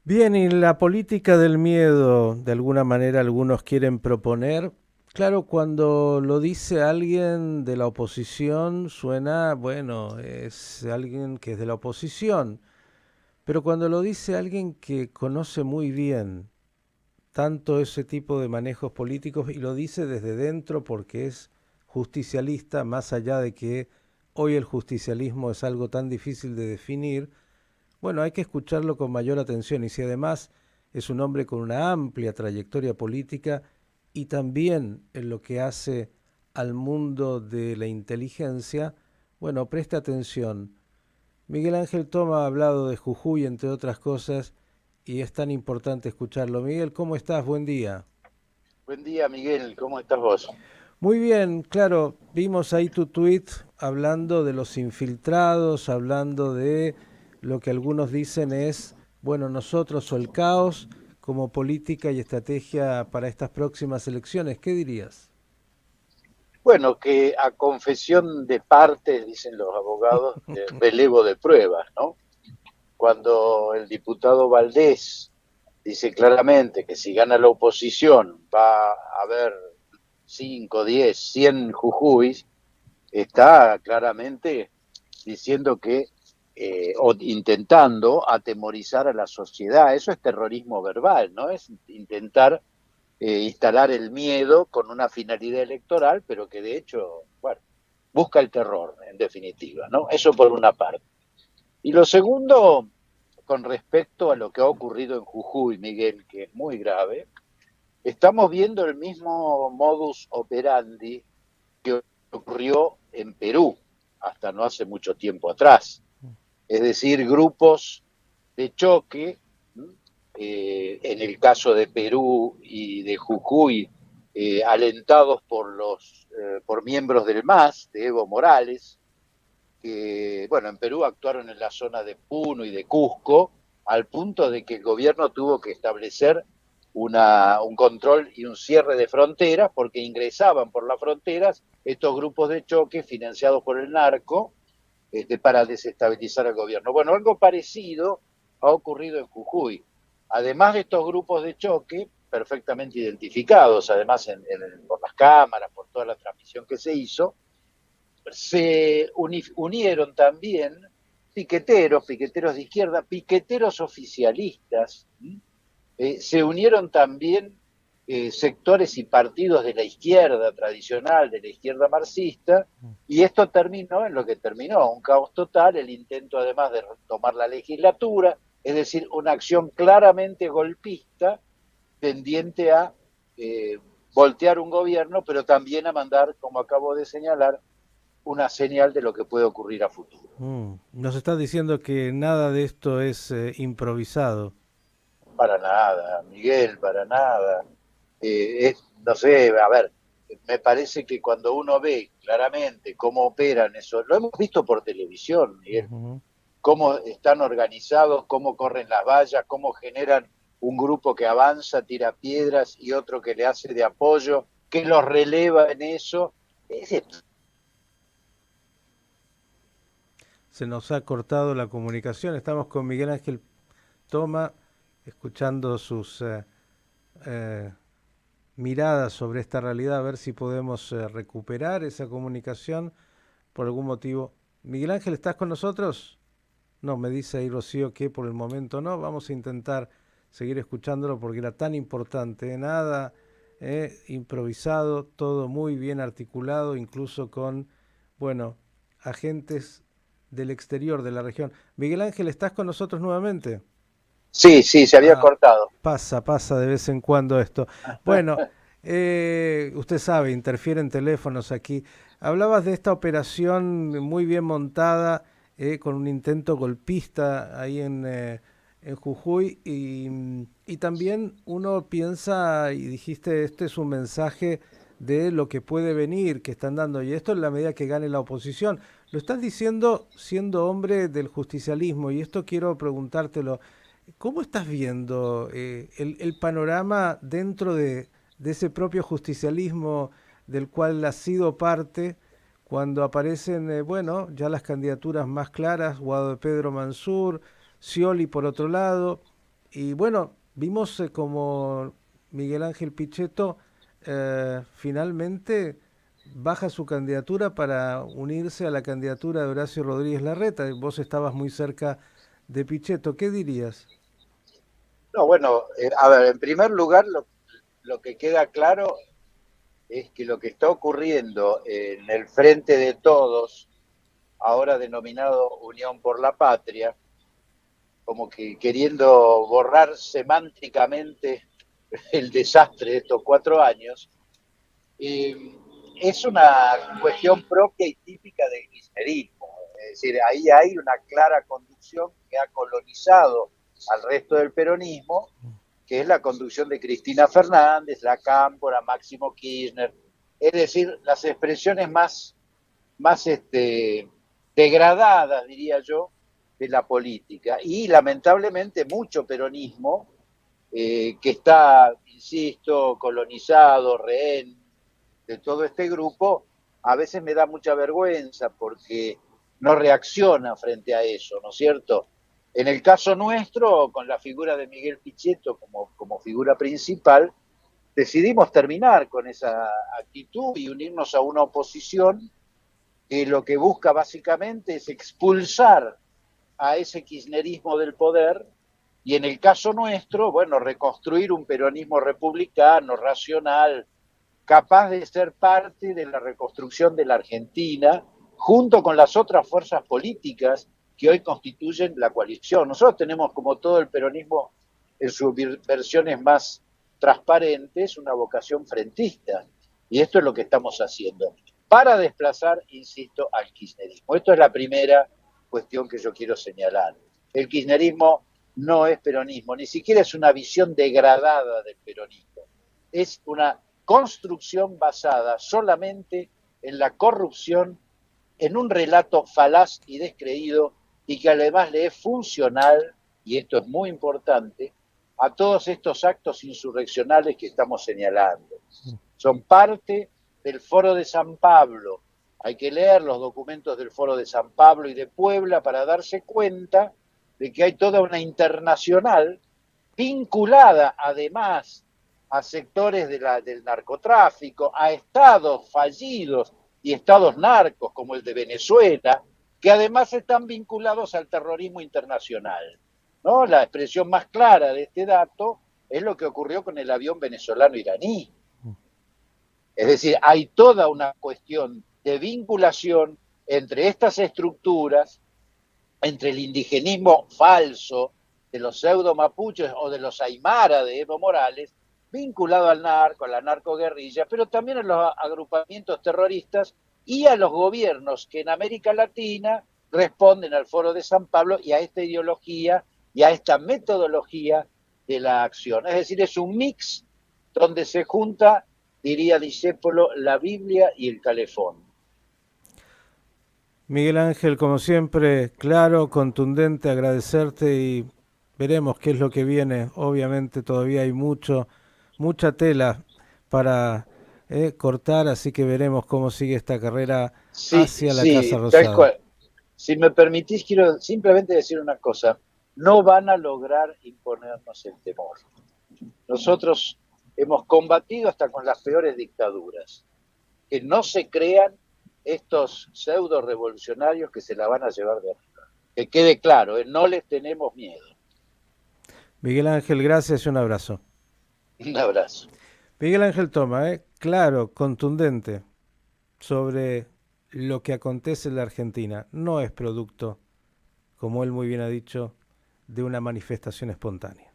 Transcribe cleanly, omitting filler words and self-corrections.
Bien, y la política del miedo, de alguna manera algunos quieren proponer. Claro, cuando lo dice alguien de la oposición, suena, bueno, es alguien que es de la oposición. Pero cuando lo dice alguien que conoce muy bien tanto ese tipo de manejos políticos y lo dice desde dentro porque es justicialista, más allá de que hoy el justicialismo es algo tan difícil de definir, bueno, hay que escucharlo con mayor atención y si además es un hombre con una amplia trayectoria política y también en lo que hace al mundo de la inteligencia, bueno, preste atención. Miguel Ángel Toma ha hablado de Jujuy, entre otras cosas, y es tan importante escucharlo. Miguel, ¿cómo estás? Buen día. Buen día, Miguel, ¿cómo estás vos? Muy bien, claro, vimos ahí tu tweet hablando de los infiltrados, hablando de lo que algunos dicen es, bueno, nosotros o el caos como política y estrategia para estas próximas elecciones. ¿Qué dirías? Bueno, que a confesión de partes, dicen los abogados, relevo de pruebas, ¿no? Cuando el diputado Valdés dice claramente que si gana la oposición va a haber 5, 10, 100 Jujuyes, está claramente diciendo que, o intentando atemorizar a la sociedad. Eso es terrorismo verbal, ¿no? Es intentar instalar el miedo con una finalidad electoral, pero que de hecho, bueno, busca el terror, en definitiva, ¿no? Eso por una parte. Y lo segundo, con respecto a lo que ha ocurrido en Jujuy, Miguel, que es muy grave, estamos viendo el mismo modus operandi que ocurrió en Perú hasta no hace mucho tiempo atrás. Es decir, grupos de choque, en el caso de Perú y de Jujuy, alentados por miembros del MAS, de Evo Morales, que, bueno, en Perú actuaron en la zona de Puno y de Cusco, al punto de que el gobierno tuvo que establecer un control y un cierre de fronteras, porque ingresaban por las fronteras estos grupos de choque financiados por el narco, para desestabilizar al gobierno. Bueno, algo parecido ha ocurrido en Jujuy. Además de estos grupos de choque, perfectamente identificados, además por las cámaras, por toda la transmisión que se hizo, se unieron también piqueteros de izquierda, piqueteros oficialistas, se unieron también sectores y partidos de la izquierda tradicional, de la izquierda marxista, y esto terminó en lo que terminó, un caos total, el intento además de tomar la legislatura, es decir, una acción claramente golpista tendiente a eh, voltear un gobierno, pero también a mandar, como acabo de señalar, una señal de lo que puede ocurrir a futuro. Nos estás diciendo que nada de esto es improvisado. Para nada, Miguel, para nada. No sé, a ver, me parece que cuando uno ve claramente cómo operan eso, lo hemos visto por televisión, Miguel, Ujú. cómo están organizados, cómo corren las vallas, cómo generan un grupo que avanza, tira piedras y otro que le hace de apoyo, que los releva en eso. Es Se nos ha cortado la comunicación. Estamos con Miguel Ángel Toma, escuchando sus eh, miradas sobre esta realidad, a ver si podemos recuperar esa comunicación por algún motivo. Miguel Ángel, ¿estás con nosotros? No, me dice ahí Rocío que por el momento no. Vamos a intentar seguir escuchándolo porque era tan importante. Nada improvisado, todo muy bien articulado, incluso con, bueno, agentes del exterior de la región. Miguel Ángel, ¿estás con nosotros nuevamente? Sí, sí, se había Ah, cortado. pasa de vez en cuando esto. Bueno, usted sabe, interfieren teléfonos aquí. Hablabas de esta operación muy bien montada, con un intento golpista ahí en Jujuy y también uno piensa, y dijiste, este es un mensaje de lo que puede venir, que están dando, y esto en la medida que gane la oposición. Lo estás diciendo siendo hombre del justicialismo, y esto quiero preguntártelo. ¿Cómo estás viendo el panorama dentro de ese propio justicialismo del cual has sido parte cuando aparecen, bueno, ya las candidaturas más claras, Guado de Pedro Mansur, Scioli por otro lado, Y bueno, vimos como Miguel Ángel Pichetto finalmente baja su candidatura para unirse a la candidatura de Horacio Rodríguez Larreta. Vos estabas muy cerca de Pichetto, ¿qué dirías? No, bueno, a ver, en primer lugar, lo que queda claro es que lo que está ocurriendo en el Frente de Todos, ahora denominado Unión por la Patria, como que queriendo borrar semánticamente el desastre de estos 4 años, eh, es una cuestión propia y típica del kirchnerismo. Es decir, ahí hay una clara conducción que ha colonizado al resto del peronismo, que es la conducción de Cristina Fernández, la Cámpora, Máximo Kirchner, es decir, las expresiones más degradadas, diría yo, de la política. Y lamentablemente mucho peronismo que está, insisto, colonizado, rehén de todo este grupo, a veces me da mucha vergüenza porque no reacciona frente a eso, ¿no es cierto? En el caso nuestro, con la figura de Miguel Pichetto como figura principal, decidimos terminar con esa actitud y unirnos a una oposición que lo que busca básicamente es expulsar a ese kirchnerismo del poder y en el caso nuestro, bueno, reconstruir un peronismo republicano, racional, capaz de ser parte de la reconstrucción de la Argentina, junto con las otras fuerzas políticas que hoy constituyen la coalición. Nosotros tenemos, como todo el peronismo en sus versiones más transparentes, una vocación frentista. Y esto es lo que estamos haciendo para desplazar, insisto, al kirchnerismo. Esto es la primera cuestión que yo quiero señalar. El kirchnerismo no es peronismo, ni siquiera es una visión degradada del peronismo. Es una construcción basada solamente en la corrupción, en un relato falaz y descreído y que además le es funcional, y esto es muy importante, a todos estos actos insurreccionales que estamos señalando. Son parte del Foro de San Pablo. Hay que leer los documentos del Foro de San Pablo y de Puebla para darse cuenta de que hay toda una internacional vinculada además a sectores del narcotráfico, a estados fallidos y estados narcos como el de Venezuela, que además están vinculados al terrorismo internacional. ¿No? La expresión más clara de este dato es lo que ocurrió con el avión venezolano-iraní. Es decir, hay toda una cuestión de vinculación entre estas estructuras, entre el indigenismo falso de los pseudo mapuches o de los aymara de Evo Morales, vinculado al narco, a la narcoguerrilla, pero también a los agrupamientos terroristas y a los gobiernos que en América Latina responden al Foro de San Pablo y a esta ideología y a esta metodología de la acción. Es decir, es un mix donde se junta, diría Discépolo, la Biblia y el calefón. Miguel Ángel, como siempre, claro, contundente, agradecerte y veremos qué es lo que viene. Obviamente todavía hay mucha tela para cortar, así que veremos cómo sigue esta carrera Sí, hacia la Casa sí, tal Rosada. cual. Si me permitís, quiero simplemente decir una cosa. No van a lograr imponernos el temor. Nosotros hemos combatido hasta con las peores dictaduras. Que no se crean estos pseudo revolucionarios que se la van a llevar de arriba. Que quede claro, no les tenemos miedo. Miguel Ángel, gracias y un abrazo. Un abrazo. Miguel Ángel Toma, claro, contundente sobre lo que acontece en la Argentina. No es producto, como él muy bien ha dicho, de una manifestación espontánea.